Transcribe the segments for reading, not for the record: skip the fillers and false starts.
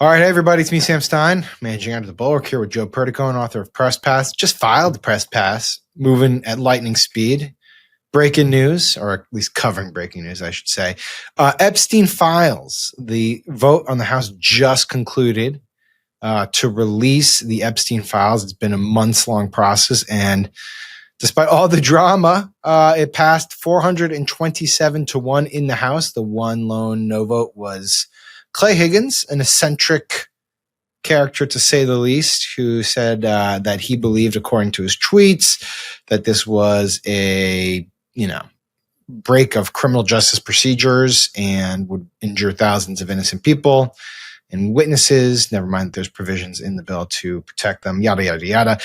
All right, hey everybody, it's me, Sam Stein, managing editor of the Bulwark, here with Joe Perticone, author of Press Pass. Just filed the Press Pass, moving at lightning speed. Breaking news, or at least covering breaking news, I should say. Epstein files. The vote on the House just concluded to release the Epstein files. It's been a months-long process, and despite all the drama, it passed 427-1 in the House. The one lone no vote was Clay Higgins, an eccentric character to say the least, who said that he believed, according to his tweets, that this was a break of criminal justice procedures and would injure thousands of innocent people and witnesses. Never mind that there's provisions in the bill to protect them, yada, yada, yada.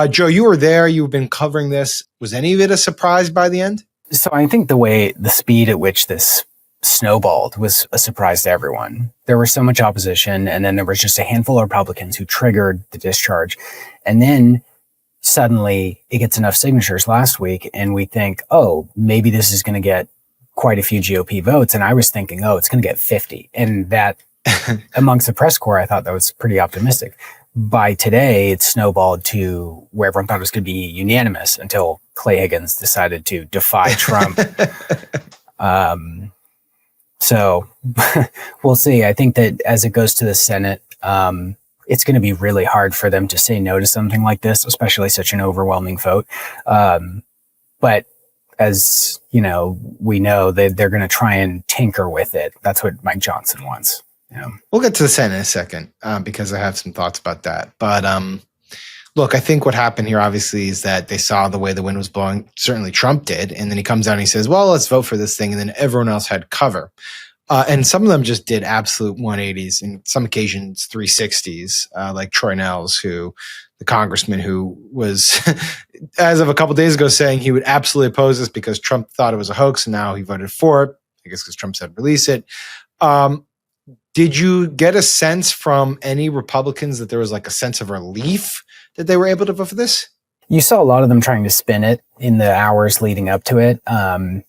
Joe, you were there. You've been covering this. Was any of it a surprise by the end? So I think the speed at which this snowballed was a surprise to everyone. There was so much opposition, and then there was just a handful of Republicans who triggered the discharge. And then suddenly it gets enough signatures last week, and we think, oh, maybe this is going to get quite a few GOP votes. And I was thinking, oh, it's going to get 50. And that amongst the press corps, I thought that was pretty optimistic. By today, it snowballed to where everyone thought it was going to be unanimous until Clay Higgins decided to defy Trump. So we'll see. I think that as it goes to the Senate, it's going to be really hard for them to say no to something like this, especially such an overwhelming vote. But as you know, we know that they're going to try and tinker with it. That's what Mike Johnson wants. We'll get to the Senate in a second because I have some thoughts about that. But look, I think what happened here, obviously, is that they saw the way the wind was blowing. Certainly Trump did. And then he comes out and he says, well, let's vote for this thing. And then everyone else had cover. And some of them just did absolute 180s, and some occasions 360s, like Troy Nehls, the congressman who was, as of a couple of days ago, saying he would absolutely oppose this because Trump thought it was a hoax, and now he voted for it, I guess because Trump said release it. Did you get a sense from any Republicans that there was like a sense of relief that they were able to vote for this? You saw a lot of them trying to spin it in the hours leading up to it.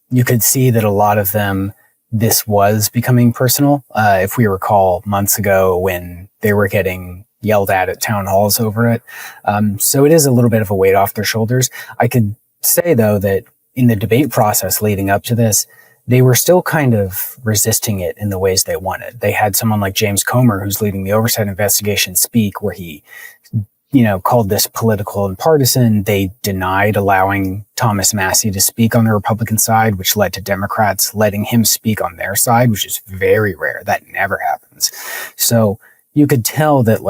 You could see that a lot of them, this was becoming personal. If we recall months ago when they were getting yelled at town halls over it. So it is a little bit of a weight off their shoulders. I could say, though, that in the debate process leading up to this, they were still kind of resisting it in the ways they wanted. They had someone like James Comer, who's leading the oversight investigation, speak where he called this political and partisan. They denied allowing Thomas Massie to speak on the Republican side, which led to Democrats letting him speak on their side, which is very rare. That never happens. So you could tell that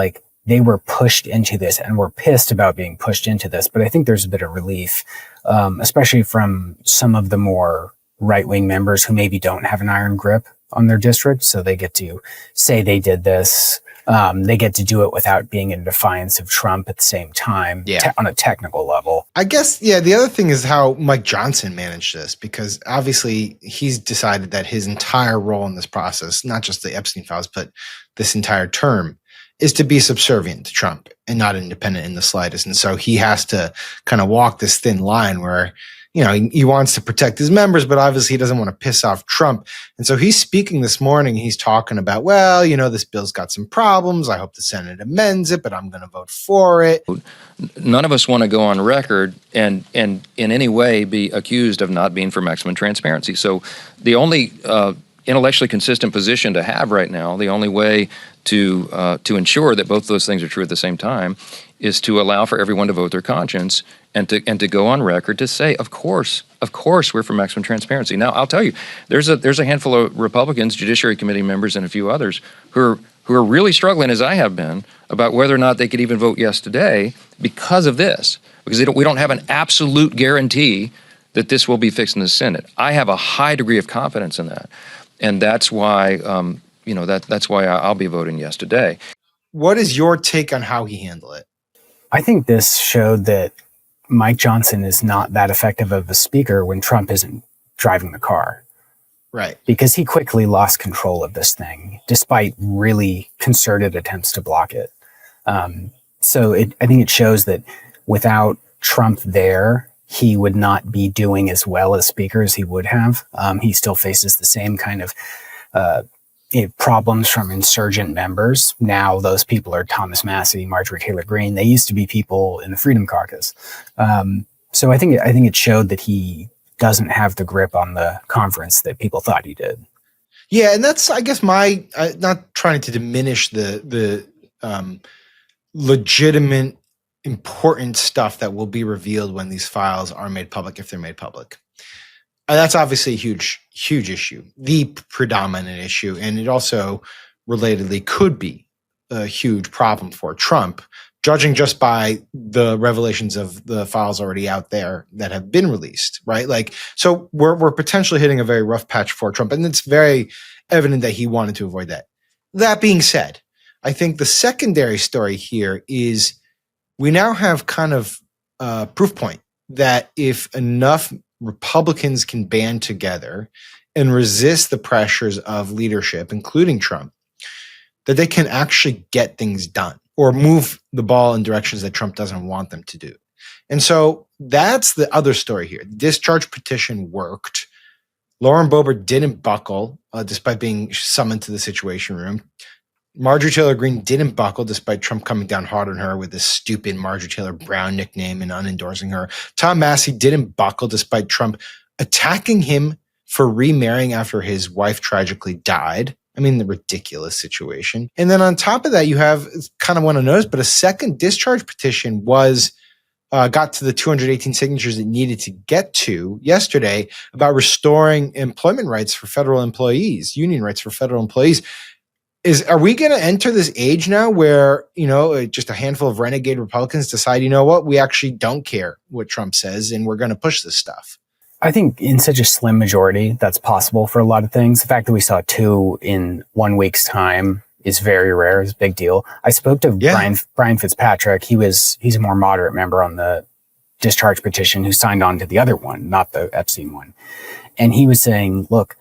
they were pushed into this and were pissed about being pushed into this. But I think there's a bit of relief, especially from some of the more right-wing members who maybe don't have an iron grip on their district. So they get to say they did this. They get to do it without being in defiance of Trump at the same time, on a technical level. I guess, the other thing is how Mike Johnson managed this, because obviously he's decided that his entire role in this process, not just the Epstein files, but this entire term, is to be subservient to Trump and not independent in the slightest. And so he has to kind of walk this thin line where he wants to protect his members, but obviously he doesn't want to piss off Trump. And so he's speaking this morning. He's talking about, this bill's got some problems. I hope the Senate amends it, but I'm going to vote for it. None of us want to go on record and in any way be accused of not being for maximum transparency. So the only intellectually consistent position to have right now, the only way to ensure that both those things are true at the same time, is to allow for everyone to vote their conscience and to go on record to say, of course, we're for maximum transparency. Now, I'll tell you, there's a handful of Republicans, Judiciary Committee members, and a few others who are really struggling, as I have been, about whether or not they could even vote yes today because of this, because we don't have an absolute guarantee that this will be fixed in the Senate. I have a high degree of confidence in that, and that's why that's why I'll be voting yes today. What is your take on how he handled it? I think this showed that Mike Johnson is not that effective of a speaker when Trump isn't driving the car. Right. Because he quickly lost control of this thing, despite really concerted attempts to block it. So I think it shows that without Trump there, he would not be doing as well as speaker as he would have. He still faces the same kind of problems from insurgent members. Now those people are Thomas Massie, Marjorie Taylor Greene. They used to be people in the Freedom Caucus. So I think it showed that he doesn't have the grip on the conference that people thought he did. Yeah, and that's, I guess, my not trying to diminish the legitimate, important stuff that will be revealed when these files are made public, if they're made public. That's obviously a huge, huge issue, the predominant issue, and it also relatedly could be a huge problem for Trump, judging just by the revelations of the files already out there that have been released, right? Like, so we're potentially hitting a very rough patch for Trump, and it's very evident that he wanted to avoid that. That being said, I think the secondary story here is we now have kind of a proof point that if enough Republicans can band together and resist the pressures of leadership, including Trump, that they can actually get things done or move the ball in directions that Trump doesn't want them to do. And so that's the other story here. The discharge petition worked. Lauren Boebert didn't buckle despite being summoned to the Situation Room. Marjorie Taylor Greene didn't buckle despite Trump coming down hard on her with this stupid Marjorie Taylor Brown nickname and unendorsing her. Tom Massie didn't buckle despite Trump attacking him for remarrying after his wife tragically died. I mean, the ridiculous situation. And then on top of that, you have kind of one of those, but a second discharge petition was got to the 218 signatures it needed to get to yesterday about restoring employment rights for federal employees, union rights for federal employees. Are we going to enter this age now where, just a handful of renegade Republicans decide, you know what, we actually don't care what Trump says and we're going to push this stuff? I think in such a slim majority, that's possible for a lot of things. The fact that we saw 2 in 1 week's time is very rare. It's a big deal. I spoke to Brian Fitzpatrick. He's a more moderate member on the discharge petition who signed on to the other one, not the Epstein one. And he was saying, look,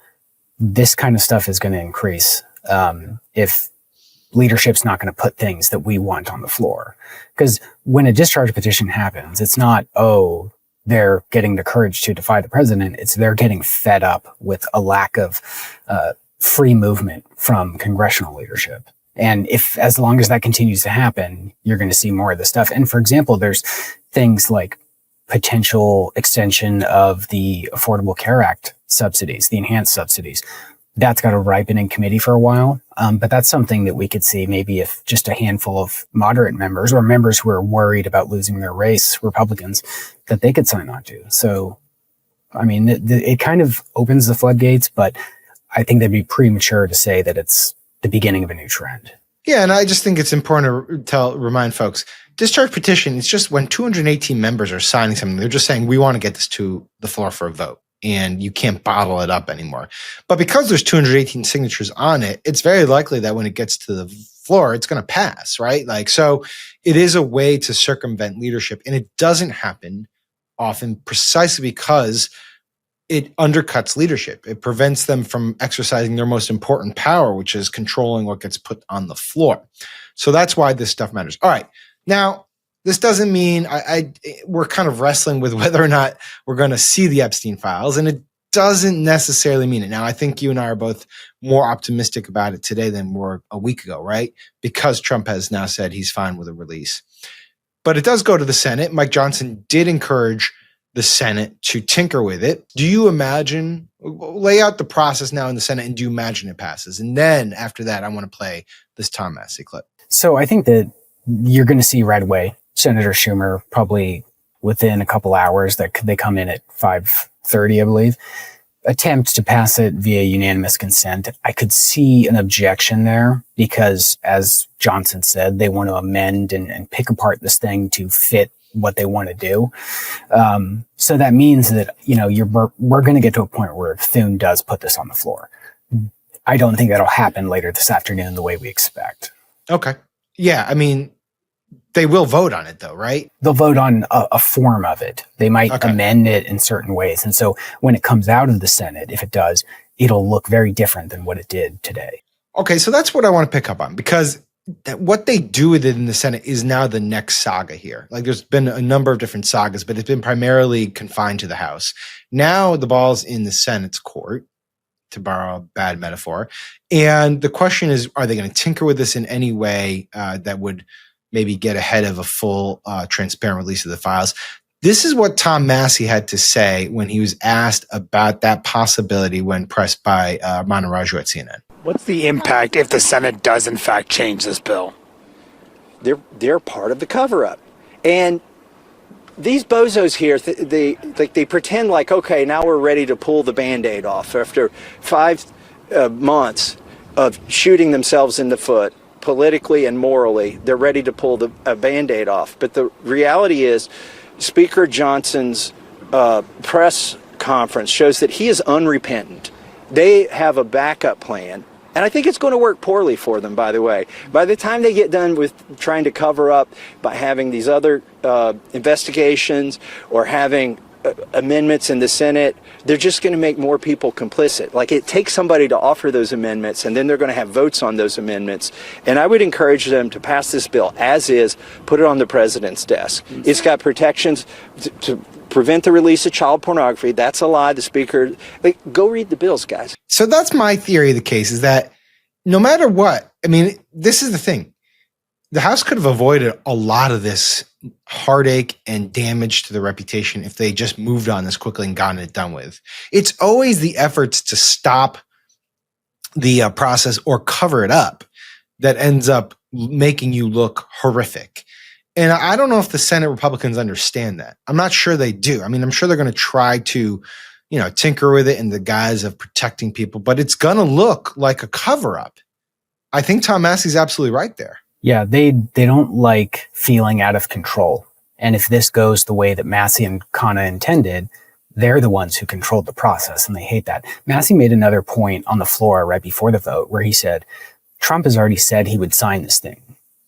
this kind of stuff is going to increase if leadership's not going to put things that we want on the floor. Because when a discharge petition happens, it's not, they're getting the courage to defy the president. It's they're getting fed up with a lack of free movement from congressional leadership. And as long as that continues to happen, you're going to see more of this stuff. And for example, there's things like potential extension of the Affordable Care Act subsidies, the enhanced subsidies. That's got to ripen in committee for a while. But that's something that we could see maybe if just a handful of moderate members or members who are worried about losing their race, Republicans, that they could sign on to. So, I mean, it kind of opens the floodgates, but I think that'd be premature to say that it's the beginning of a new trend. Yeah, and I just think it's important to remind folks, discharge petition, it's just when 218 members are signing something, they're just saying, we want to get this to the floor for a vote. And you can't bottle it up anymore. But because there's 218 signatures on it, it's very likely that when it gets to the floor, it's going to pass, right? Like, so it is a way to circumvent leadership. And it doesn't happen often precisely because it undercuts leadership. It prevents them from exercising their most important power, which is controlling what gets put on the floor. So that's why this stuff matters. All right. Now, this doesn't mean we're kind of wrestling with whether or not we're going to see the Epstein files, and it doesn't necessarily mean it. Now, I think you and I are both more optimistic about it today than we were a week ago, right? Because Trump has now said he's fine with a release. But it does go to the Senate. Mike Johnson did encourage the Senate to tinker with it. Do you imagine, lay out the process now in the Senate, and do you imagine it passes? And then after that, I want to play this Tom Massie clip. So I think that you're going to see right away Senator Schumer, probably within a couple hours, that they come in at 5:30, I believe, attempt to pass it via unanimous consent. I could see an objection there because, as Johnson said, they want to amend and pick apart this thing to fit what they want to do. So that means that, we're going to get to a point where Thune does put this on the floor. I don't think that'll happen later this afternoon the way we expect. Okay. Yeah. I mean, they will vote on it though, right? They'll vote on a form of it. They might amend it in certain ways. And so when it comes out of the Senate, if it does, it'll look very different than what it did today. Okay, so that's what I want to pick up on, because what they do with it in the Senate is now the next saga here. Like, there's been a number of different sagas, but it's been primarily confined to the House. Now the ball's in the Senate's court. to borrow a bad metaphor. And the question is, are they going to tinker with this in any way that would maybe get ahead of a full transparent release of the files? This is what Tom Massey had to say when he was asked about that possibility when pressed by Armando Raju at CNN. What's the impact if the Senate does in fact change this bill? They're part of the cover-up. And these bozos here, they pretend like, okay, now we're ready to pull the Band-Aid off. After 5 months of shooting themselves in the foot, politically and morally, they're ready to pull a Band-Aid off. But the reality is, Speaker Johnson's press conference shows that he is unrepentant. They have a backup plan. And I think it's going to work poorly for them, by the way. By the time they get done with trying to cover up by having these other investigations or having amendments in the Senate, they're just going to make more people complicit. Like, it takes somebody to offer those amendments, and then they're going to have votes on those amendments. And I would encourage them to pass this bill as is, put it on the president's desk. It's got protections to prevent the release of child pornography. That's a lie. The speaker, go read the bills, guys. So that's my theory of the case, is that no matter what, I mean, this is the thing. The House could have avoided a lot of this heartache and damage to the reputation if they just moved on this quickly and gotten it done with. It's always the efforts to stop the process or cover it up that ends up making you look horrific. And I don't know if the Senate Republicans understand that. I'm not sure they do. I mean, I'm sure they're going to try to, tinker with it in the guise of protecting people, but it's going to look like a cover up. I think Tom Massey's absolutely right there. Yeah, they don't like feeling out of control. And if this goes the way that Massey and Khanna intended, they're the ones who controlled the process, and they hate that. Massey made another point on the floor right before the vote where he said, Trump has already said he would sign this thing.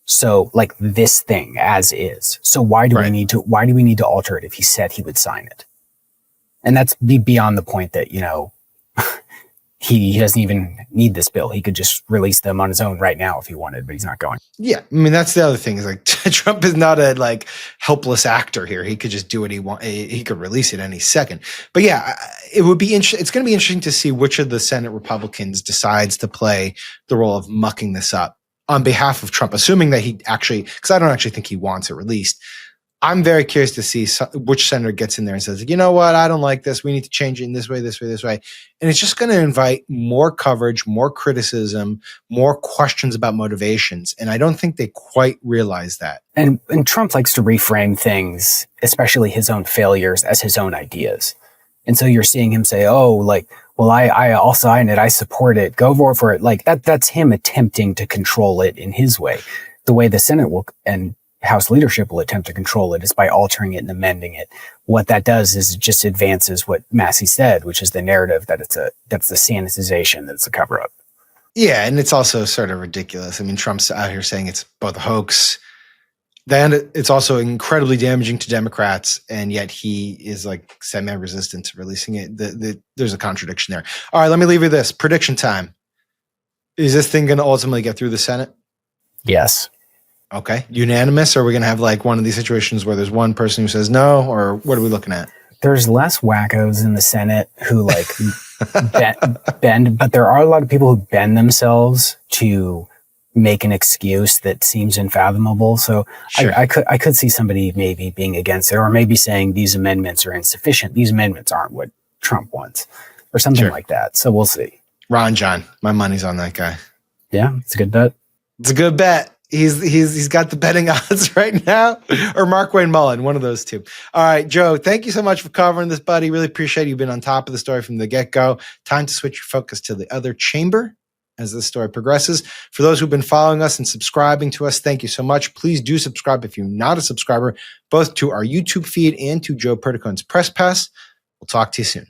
So, like, this thing as is. So why do we need to alter it if he said he would sign it? And that's beyond the point that, he doesn't even need this bill. He could just release them on his own right now if he wanted, but he's not going. Yeah. I mean, that's the other thing is, like, Trump is not a helpless actor here. He could just do what he wants. He could release it any second. But yeah, it would be interesting. It's going to be interesting to see which of the Senate Republicans decides to play the role of mucking this up on behalf of Trump, assuming that he actually, because I don't actually think he wants it released. I'm very curious to see which senator gets in there and says, you know what, I don't like this. We need to change it in this way, this way, this way. And it's just going to invite more coverage, more criticism, more questions about motivations. And I don't think they quite realize that. And Trump likes to reframe things, especially his own failures, as his own ideas. And so you're seeing him say, I'll sign it. I support it. Go vote for it. Like that's him attempting to control it in his way. The way the Senate will and House leadership will attempt to control it is by altering it and amending it. What that does is it just advances what Massey said, which is the narrative that that's the sanitization, that it's a cover up. Yeah. And it's also sort of ridiculous. I mean, Trump's out here saying it's both a hoax. Then it's also incredibly damaging to Democrats, and yet he is semi-resistant to releasing it. There's a contradiction there. All right, let me leave you this. Prediction time. Is this thing going to ultimately get through the Senate? Yes. Okay. Unanimous? Or are we going to have one of these situations where there's one person who says no, or what are we looking at? There's less wackos in the Senate who bend, but there are a lot of people who bend themselves to make an excuse that seems unfathomable. So sure. I could see somebody maybe being against it, or maybe saying these amendments are insufficient. These amendments aren't what Trump wants, or something like that. So we'll see. Ron John, my money's on that guy. Yeah, it's a good bet. It's a good bet. He's got the betting odds right now, or Mark Wayne Mullen, one of those two. All right, Joe, thank you so much for covering this, buddy. Really appreciate you being on top of the story from the get-go. Time to switch your focus to the other chamber as this story progresses. For those who've been following us and subscribing to us, thank you so much. Please do subscribe if you're not a subscriber, both to our YouTube feed and to Joe Perticone's Press Pass. We'll talk to you soon.